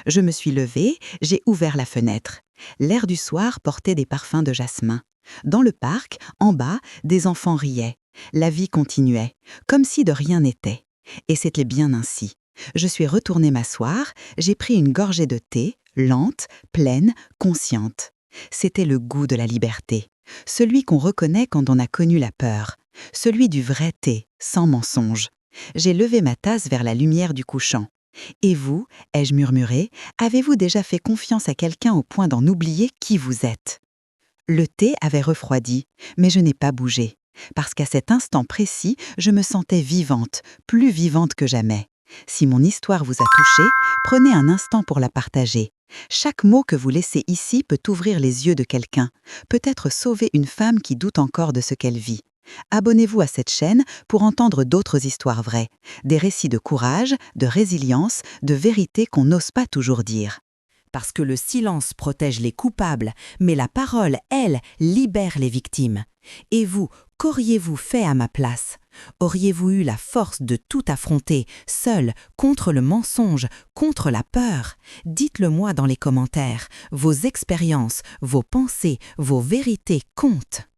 Je me suis levée, j'ai ouvert la fenêtre. L'air du soir portait des parfums de jasmin. Dans le parc, en bas, des enfants riaient. La vie continuait, comme si de rien n'était. Et c'était bien ainsi. Je suis retournée m'asseoir, j'ai pris une gorgée de thé, lente, pleine, consciente. C'était le goût de la liberté. Celui qu'on reconnaît quand on a connu la peur. Celui du vrai thé, sans mensonge. J'ai levé ma tasse vers la lumière du couchant. Et vous, ai-je murmuré, avez-vous déjà fait confiance à quelqu'un au point d'en oublier qui vous êtes? Le thé avait refroidi, mais je n'ai pas bougé. Parce qu'à cet instant précis, je me sentais vivante, plus vivante que jamais. Si mon histoire vous a touché, prenez un instant pour la partager. Chaque mot que vous laissez ici peut ouvrir les yeux de quelqu'un, peut-être sauver une femme qui doute encore de ce qu'elle vit. Abonnez-vous à cette chaîne pour entendre d'autres histoires vraies, des récits de courage, de résilience, de vérité qu'on n'ose pas toujours dire. Parce que le silence protège les coupables, mais la parole, elle, libère les victimes. Et vous, qu'auriez-vous fait à ma place? Auriez-vous eu la force de tout affronter, seul, contre le mensonge, contre la peur? Dites-le moi dans les commentaires. Vos expériences, vos pensées, vos vérités comptent.